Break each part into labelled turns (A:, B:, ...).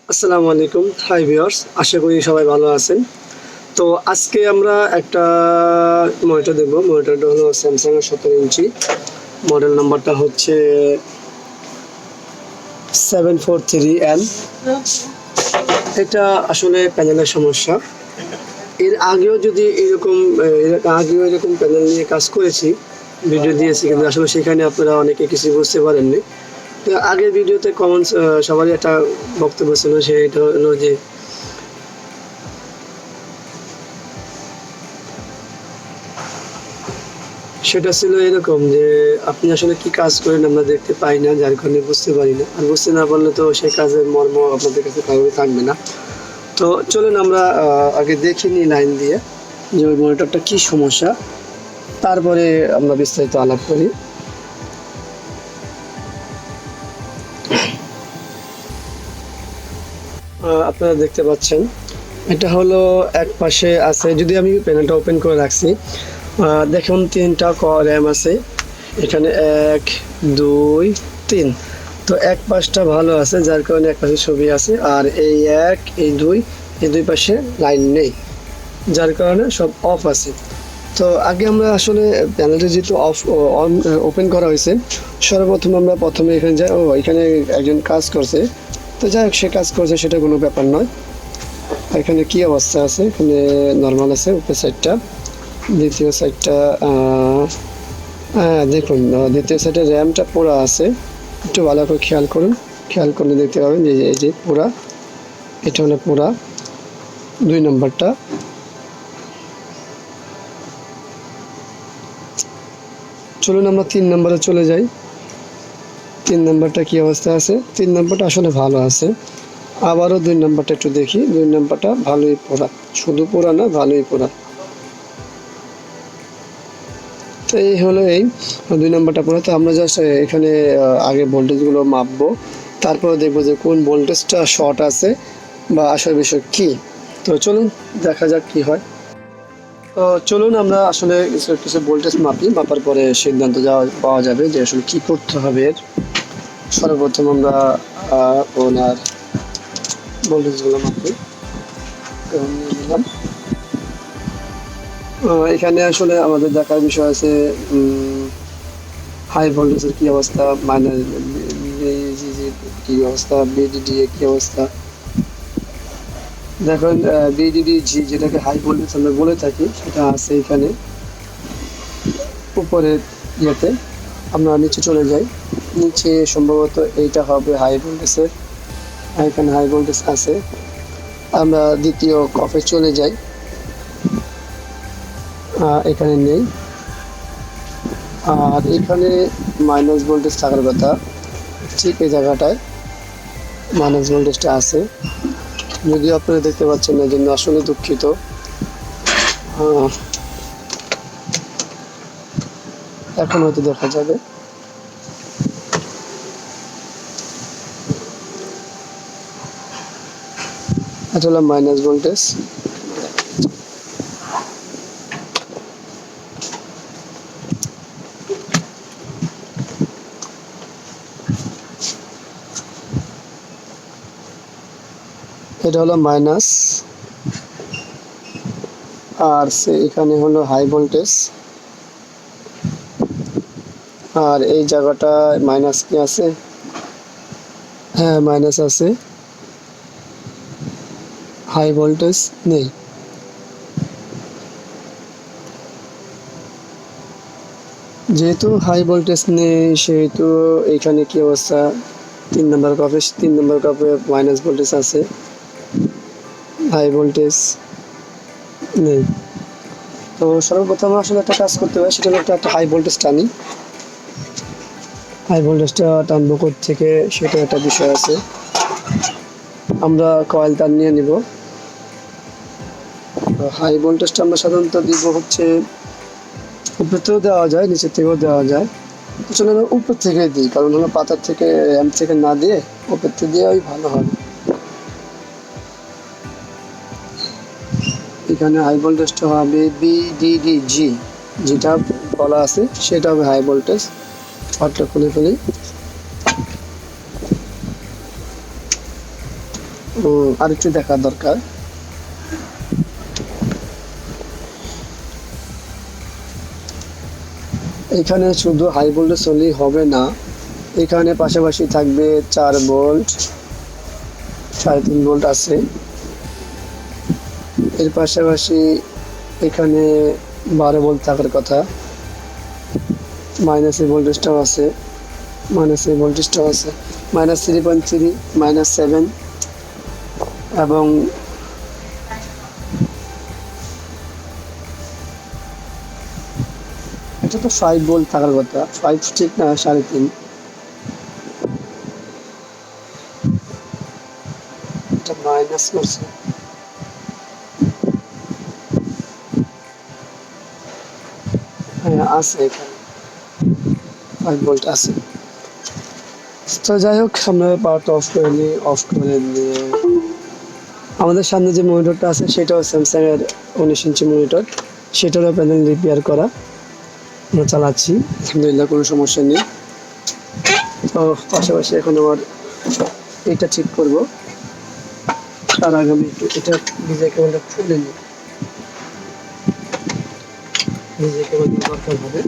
A: আসসালামু আলাইকুম, hi viewers, আশা করি সবাই ভালো আছেন। তো আজকে আমরা একটা মনিটর দেখব। মনিটরটা হলো স্যামসাং এর 17 ইঞ্চি, মডেল নাম্বারটা হচ্ছে 743L। এটা আসলে প্যানেলের সমস্যা। এর আগেও এরকম প্যানেল নিয়ে কাজ করেছি, ভিডিও দিয়েছি, কিন্তু আসলে সেখানে আপনারা অনেকে কিছু বুঝতে পারেননি। তো আগের ভিডিওতে কমেন্টস সবারই একটা বক্তব্য ছিল, সেটা হলো যে সেটা ছিল এরকম যে আপনি আসলে কি কাজ করেন আমরা দেখতে পাই না, যার কারণে বুঝতে পারি না। আর বুঝতে না পারলে তো সেই কাজের মর্ম আপনাদের কাছে কারোরই থাকবে না। তো চলুন আমরা আগে দেখে নিই লাইন দিয়ে যে ওই মনিটরটা কি সমস্যা, তারপরে আমরা বিস্তারিত আলাপ করি। আপনারা দেখতে পাচ্ছেন এটা হলো এক পাশে আছে, যদি আমি প্যানেলটা ওপেন করে রাখছি, দেখুন 3টা র্যাম আছে এখানে, 1 2 3। তো এক পাশটা ভালো আছে, যার কারণে এক পাশে ছবি আছে, আর এই 1 এই 2 এই দুই পাশে লাইন নেই, যার কারণে সব অফ আছে। তো আগে আমরা আসলে প্যানেলটা যেহেতু ওপেন করা হয়েছে, সর্বপ্রথম আমরা এখানে যাই। এখানে একজন কাজ করছে, তো যাই হোক, সে কাজ করছে, সেটা কোনো ব্যাপার নয়। এখানে কি অবস্থা আছে, এখানে নর্মাল আছে উপরের সাইডটা, দ্বিতীয় সাইডটা দেখুন, দ্বিতীয় সাইডে র্যামটা পুরা আছে, একটু ভালো করে খেয়াল করলে দেখতে পাবেন যে এই যে পুরা, এটা হলো পুরা 2 নম্বরটা। চলুন আমরা 3 নম্বরে চলে যাই। 3 নম্বরটা কি অবস্থা আছে? 3 নম্বরটা আসলে ভালো আছে। আবারও 2 নম্বরটা একটু দেখি। 2 নম্বরটা ভালোই পোড়া, শুধু পোড়া না, ভালোই পোড়া। তো এই হলো এই 2 নম্বরটা পোড়া। তো আমরা জাস্ট এখানে আগে ভোল্টেজগুলো মাপবো, তারপরে দেখবো যে কোন ভোল্টেজটা শর্ট আছে বা আসল বিষয় কি। তো চলুন দেখা যাক কি হয়। তো চলুন আমরা আসলে কিছু ভোল্টেজ মাপার পরে সিদ্ধান্ত পাওয়া যাবে যে আসলে কি করতে হবে। সর্বপ্রথম আমরা ওনার ভোল্টেজগুলো মাপি। নিলাম, এখানে আসলে আমাদের দেখার বিষয় আছে হাই ভোল্টেজের কি অবস্থা, মাইনাস কি অবস্থা, বিডিডি কি অবস্থা। দেখুন বিডিডি জি, যেটাকে হাই ভোল্টেজ আমরা বলে থাকি, সেটা আছে এখানে উপরের ইয়েতে। আমরা নিচে চলে যাই, নিচে সম্ভবত এইটা হবে হাই ভোল্টেজের, এখানে হাই ভোল্টেজ আছে। আমরা দ্বিতীয় কফে চলে যাই, এখানে নেই, আর এখানে মাইনাস ভোল্টেজ থাকার কথা, ঠিক এই জায়গাটায় মাইনাস ভোল্টেজটা আছে, যদিও আপনারা দেখতে পাচ্ছেন না, জন্য আসলে দুঃখিত। এখন হয়তো দেখা যাবে। এটা হলো মাইনাস ভোল্টেজ। এটা হলো মাইনাস, আর এখানে হলো হাই ভোল্টেজ, আর এই জায়গাটা মাইনাস কি আছে? হ্যাঁ, মাইনাস আছে, হাই ভোল্টেজ নেই। যেহেতু হাই ভোল্টেজ নেই, সেহেতু এখানে কি অবস্থা? 3 নম্বর কাপে মাইনাস ভোল্টেজ আছে, হাই ভোল্টেজ নেই। তো সর্বপ্রথম আসলে একটা কাজ করতে হয়, সেটা হলো একটা হাই ভোল্টেজ টানি। হাই ভোল্টেজটা টানবো থেকে, সেটা একটা বিষয় আছে। আমরা কয়েল তার নিয়ে নিব। হাই ভোল্টেজটা আমরা সাধারণত দিব হচ্ছে উপর থেকেও দেওয়া যায়, নিচের থেকেও দেওয়া যায়। তো চলো আমরা উপর থেকে দিই, কারণ হলো পাতার থেকে র্যাম্প থেকে না দিয়ে উপর থেকে দেওয়াই ভালো হবে। এখানে হাই ভোল্টেজটা হবে বিডিডিজি, যেটা বলা আছে সেটা হবে হাই ভোল্টেজ। পাটটা খুলে ফেলি। আরেকটু দেখা দরকার। এখানে শুধু হাই ভোল্টেজ হলেই হবে না, এখানে পাশাপাশি থাকবে 4 ভোল্ট, 3.5 ভোল্ট আছে। এর পাশাপাশি এখানে 12 ভোল্ট থাকার কথা, মাইনাস এই ভোল্টেজটাও আছে, -3.3, -7 এবং এটা তো 5 ভোল্ট থাকার কথা, 5 ঠিক না 3.5, এটা মাইনাস করছে। হ্যাঁ আছে, এখানে 5 ভোল্ট আছে। তো যাই হোক, আমরা পাওয়ারটা অফ করে নিই। আমাদের সামনে যে মনিটরটা আছে সেটাও স্যামসাং এর 19 ইঞ্চি মনিটর, সেটারও প্যানেল রিপেয়ার করা, আমরা চালাচ্ছি, আলহামদুলিল্লাহ কোনো সমস্যা নেই। তো পাশাপাশি এখন আমার এটা ঠিক করব, তার আগে আমি একটু এটা ডিজে কেবলটা খুলে নিই, ডিজে কেবল দরকার হবে।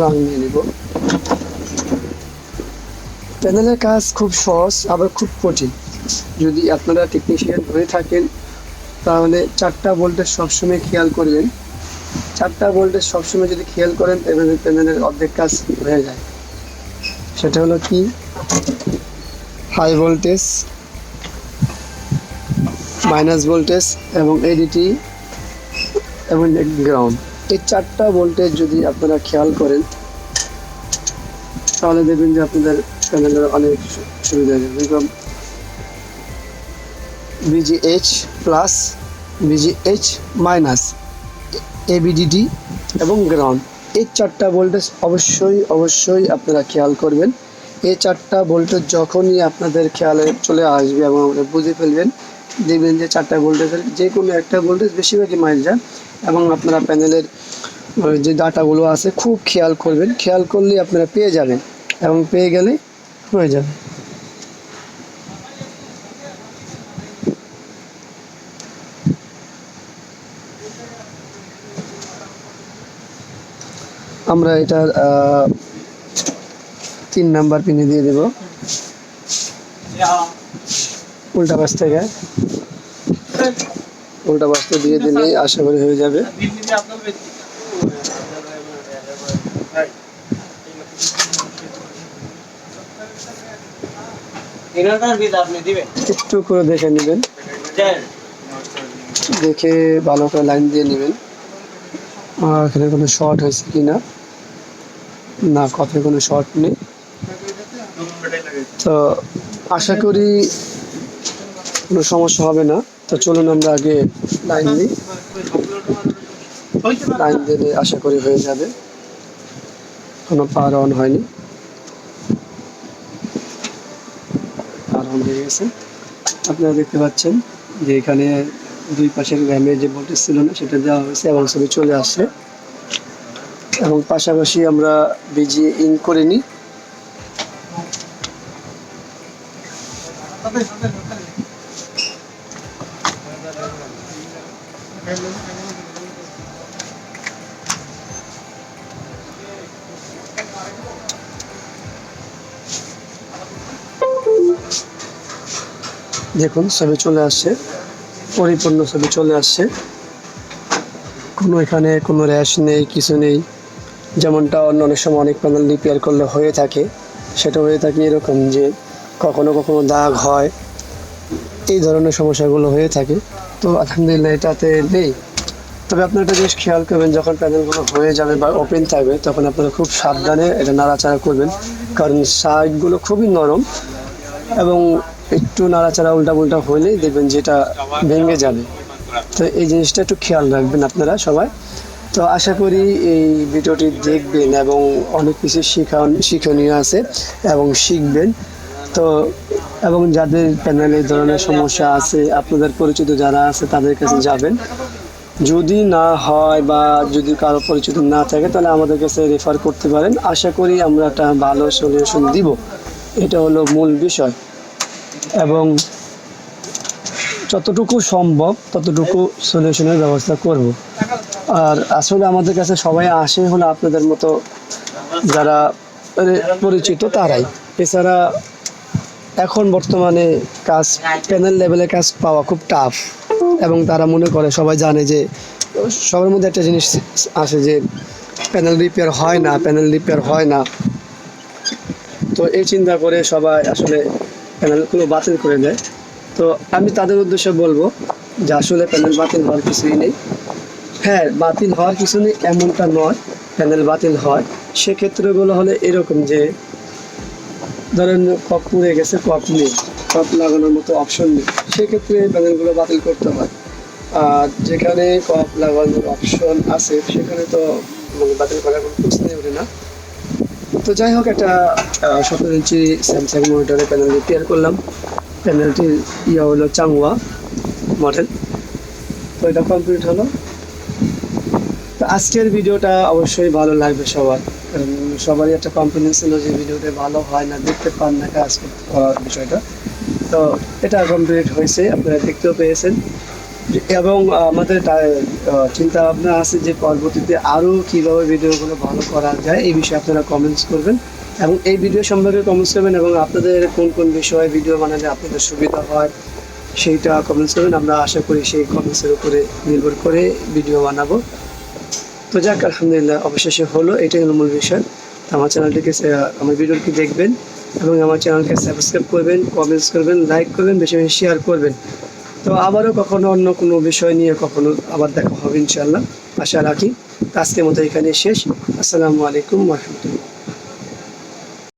A: রং নিয়ে নিব। প্যানেলের কাজ খুব সহজ আবার খুব কঠিন। যদি আপনারা টেকনিশিয়ান হয়ে থাকেন তাহলে 4টা ভোল্টেজ সবসময় খেয়াল করবেন। 4টা ভোল্টেজ সবসময় যদি খেয়াল করেন তাহলে প্যানেলের অর্ধেক কাজ হয়ে যায়। সেটা হলো কি, হাই ভোল্টেজ, মাইনাস ভোল্টেজ এবং এডিটি এবং গ্রাউন্ড। এই 4টা ভোল্টেজ যদি আপনারা খেয়াল করেন তাহলে দেখবেন যে আপনাদের প্যানেলের অনেক সুবিধা হবে। যেরকম VGH plus, VGH minus, ABDD এবং গ্রাউন্ড, এই 4টা ভোল্টেজ অবশ্যই আপনারা খেয়াল করবেন। এই 4টা ভোল্টেজ যখনই আপনাদের খেয়ালে চলে আসবে এবং বুঝে ফেলবেন, দেখবেন যে 4টা ভোল্টেজের যে কোনো একটা ভোল্টেজ বেশিরভাগই মাইল যায়। এবং আপনারা প্যানেলের যে ডাটাগুলো আছে খুব খেয়াল করবেন, খেয়াল করলেই আপনারা পেয়ে যাবেন এবং পেয়ে গেলে হয়ে যাবে। আমরা এটার 3 নাম্বার পিনে দিয়ে দেব উল্টা পাশ থেকে, উল্টা পাশটা দিয়ে দিলেই আশা করি হয়ে যাবে। একটু করে দেখে নেবেন, দেখে ভালো করে লাইন দিয়ে নেবেন। আর এখানে কোনো শর্ট হয়েছে কিনা, না কথায় কোনো শর্ট নেই। তো আশা করি কোনো সমস্যা হবে না। তো চলুন আমরা আগে লাইন দিই, লাইন দিলে আশা করি হয়ে যাবে। কোনো পাওয়ার অন হয়নি, পাওয়ার অন হয়ে গেছে। আপনারা দেখতে পাচ্ছেন যে এখানে 2 পাশের র্যামে যে ভোল্টেজ ছিল না সেটা দেওয়া হয়েছে এবং ছবি চলে আসছে। এবং পাশাপাশি আমরা ভিজিএ ইন করে নিই। দেখুন ছবি চলে আসছে, পরিপূর্ণ ছবি চলে আসছে, কোনো এখানে কোনো র্যাশ নেই, কিছু নেই। যেমনটা অনেক সময় অনেক প্যানেল রিপেয়ার করলে হয়ে থাকে, সেটা হয়ে থাকে এরকম যে কখনো কখনো দাগ হয়, এই ধরনের সমস্যাগুলো হয়ে থাকে। তো আলহামদুলিল্লাহ এটাতে নেই। তবে আপনারা একটা জিনিস খেয়াল করবেন, যখন প্যানেলগুলো হয়ে যাবে বা ওপেন থাকবে তখন আপনারা খুব সাবধানে এটা নাড়াচাড়া করবেন, কারণ সাইডগুলো খুবই নরম এবং একটু নাড়াচাড়া উল্টা হলেই দেখবেন যেটা ভেঙে যাবে। তো এই জিনিসটা একটু খেয়াল রাখবেন আপনারা সবাই। তো আশা করি এই ভিডিওটি দেখবেন এবং অনেক কিছু শিক্ষণীয় আছে এবং শিখবেন। তো এবং যাদের প্যানেলে এই ধরনের সমস্যা আছে, আপনাদের পরিচিত যারা আছে তাদের কাছে যাবেন, যদি না হয় বা যদি কারো পরিচিত না থাকে তাহলে আমাদের কাছে রেফার করতে পারেন। আশা করি আমরা একটা ভালো সলিউশন দিব, এটা হলো মূল বিষয়। এবং যতটুকু সম্ভব ততটুকু সলিউশনের ব্যবস্থা করব। আর আসলে আমাদের কাছে সবাই আসে হলো আপনাদের মতো যারা পরিচিত তারাই। এছাড়া এখন বর্তমানে কাজ প্যানেল লেভেলে কাজ পাওয়া খুব টাফ, এবং তারা মনে করে, সবাই জানে যে সবার মধ্যে একটা জিনিস আসে যে প্যানেল রিপেয়ার হয় না, প্যানেল রিপেয়ার হয় না। তো এই চিন্তা করে সবাই আসলে প্যানেলগুলো বাতিল করে দেয়। তো আমি তাদের উদ্দেশ্যে বলবো যে আসলে প্যানেল বাতিল হওয়ার কিছুই নেই। হ্যাঁ, বাতিল হওয়ার কিছু নেই এমনটা নয়, প্যানেল বাতিল হয়। সেক্ষেত্রেগুলো হলে এরকম যে ধরেন কপ পুড়ে গেছে, কপ নেই, কপ লাগানোর মতো অপশন নেই, সেক্ষেত্রে প্যানেলগুলো বাতিল করতে হয়। আর যেখানে কপ লাগানোর অপশন আছে সেখানে তো বাতিল করার কোনো প্রশ্নই ওঠে না। তো যাই হোক, একটা 17 ইঞ্চি স্যামসাং মনিটরে প্যানেল রিপেয়ার করলাম। প্যানেলটির হলো চাংওয়া মডেল। তো এটা কমপ্লিট হলো। তো আজকের ভিডিওটা অবশ্যই ভালো লাগবে সবার, কারণ সবারই একটা কমপ্লেন ছিল যে ভিডিওটা ভালো হয় না, দেখতে পান না কাজ করার বিষয়টা। তো এটা কমপ্লিট হয়েছে, আপনারা দেখতেও পেয়েছেন। এবং আমাদের চিন্তা ভাবনা আছে যে পরবর্তীতে আরও কীভাবে ভিডিওগুলো ভালো করা যায় এই বিষয়ে আপনারা কমেন্টস করবেন, এবং এই ভিডিও সম্পর্কে কমেন্টস করবেন, এবং আপনাদের কোন কোন বিষয়ে ভিডিও বানালে আপনাদের সুবিধা হয় সেইটা কমেন্টস করবেন। আমরা আশা করি সেই কমেন্টসের উপরে নির্ভর করে ভিডিও বানাবো। তো যাক, আলহামদুলিল্লাহ অবশেষে হলো, এটাই হলো মূল বিষয়। আমার চ্যানেলটিকে, আমার ভিডিওটি দেখবেন এবং আমার চ্যানেলকে সাবস্ক্রাইব করবেন, কমেন্টস করবেন, লাইক করবেন, বেশি বেশি শেয়ার করবেন। তো আবারও কখনো অন্য কোনো বিষয় নিয়ে কখনো আবার দেখা হবে ইনশাআল্লাহ, আশা রাখি। আজকের মতো এখানে শেষ। আসসালামু আলাইকুম ওয়া রাহমাতুল্লাহ।